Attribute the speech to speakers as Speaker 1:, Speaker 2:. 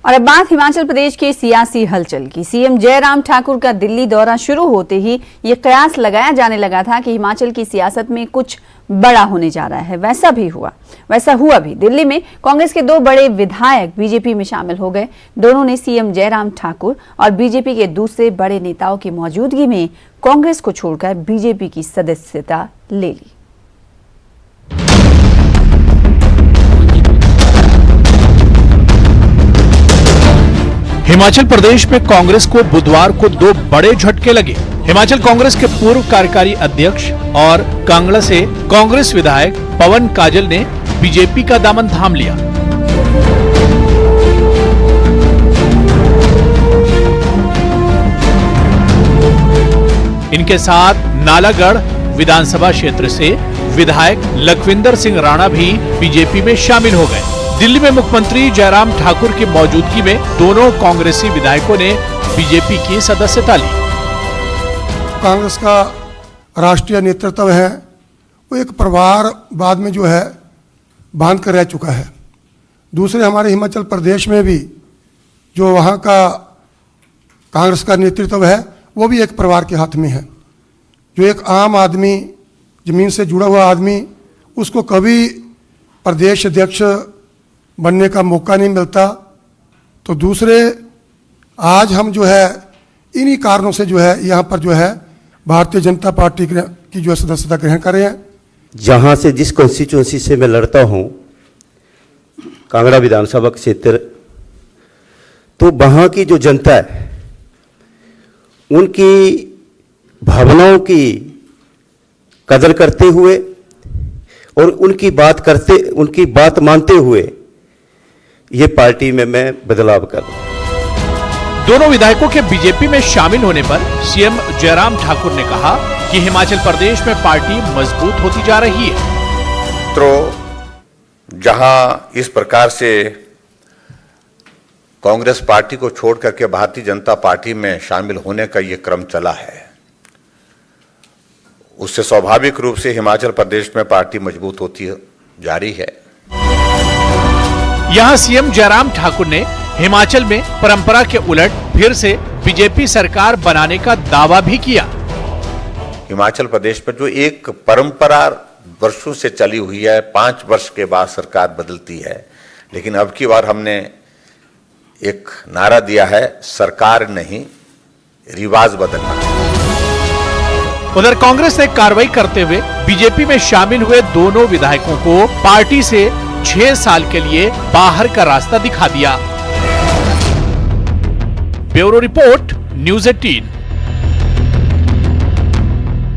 Speaker 1: और अब बात हिमाचल प्रदेश के सियासी हलचल की। सीएम जयराम ठाकुर का दिल्ली दौरा शुरू होते ही ये कयास लगाया जाने लगा था कि हिमाचल की सियासत में कुछ बड़ा होने जा रहा है। वैसा हुआ भी। दिल्ली में कांग्रेस के दो बड़े विधायक बीजेपी में शामिल हो गए। दोनों ने सीएम जयराम ठाकुर और बीजेपी के दूसरे बड़े नेताओं की मौजूदगी में कांग्रेस को छोड़कर बीजेपी की सदस्यता ले ली।
Speaker 2: हिमाचल प्रदेश में कांग्रेस को बुधवार को दो बड़े झटके लगे। हिमाचल कांग्रेस के पूर्व कार्यकारी अध्यक्ष और कांगड़ा से कांग्रेस विधायक पवन काजल ने बीजेपी का दामन थाम लिया। इनके साथ नालागढ़ विधानसभा क्षेत्र से विधायक लखविंदर सिंह राणा भी बीजेपी में शामिल हो गए। दिल्ली में मुख्यमंत्री जयराम ठाकुर की मौजूदगी में दोनों कांग्रेसी विधायकों ने बीजेपी की सदस्यता ली।
Speaker 3: कांग्रेस का राष्ट्रीय नेतृत्व है वो एक परिवारवाद में जो है बांध कर रह चुका है। दूसरे हमारे हिमाचल प्रदेश में भी जो वहाँ का कांग्रेस का नेतृत्व है वो भी एक परिवार के हाथ में है। जो एक आम आदमी, जमीन से जुड़ा हुआ आदमी, उसको कभी प्रदेश अध्यक्ष बनने का मौका नहीं मिलता। तो दूसरे आज हम जो है इन्हीं कारणों से जो है यहाँ पर जो है भारतीय जनता पार्टी की जो सदस्यता ग्रहण कर रहे हैं।
Speaker 4: जहाँ से जिस कॉन्स्टिट्यूंसी से मैं लड़ता हूँ, कांगड़ा विधानसभा क्षेत्र, तो वहाँ की जो जनता है उनकी भावनाओं की कदर करते हुए और उनकी बात मानते हुए ये पार्टी में मैं बदलाव कर रहा हूं।
Speaker 2: दोनों विधायकों के बीजेपी में शामिल होने पर सीएम जयराम ठाकुर ने कहा कि हिमाचल प्रदेश में पार्टी मजबूत होती जा रही है।
Speaker 5: तो जहां इस प्रकार से कांग्रेस पार्टी को छोड़ करके भारतीय जनता पार्टी में शामिल होने का ये क्रम चला है, उससे स्वाभाविक रूप से हिमाचल प्रदेश में पार्टी मजबूत होती जा रही है।
Speaker 2: यहां सीएम जयराम ठाकुर ने हिमाचल में परंपरा के उलट फिर से बीजेपी सरकार बनाने का दावा भी किया।
Speaker 5: हिमाचल प्रदेश में जो एक परंपरा वर्षों से चली हुई है, 5 वर्ष के बाद सरकार बदलती है, लेकिन अब की बार हमने एक नारा दिया है, सरकार नहीं रिवाज बदलना।
Speaker 2: उधर कांग्रेस ने कार्रवाई करते हुए बीजेपी में शामिल हुए दोनों विधायकों को पार्टी से 6 साल के लिए बाहर का रास्ता दिखा दिया। Bureau report, news 18।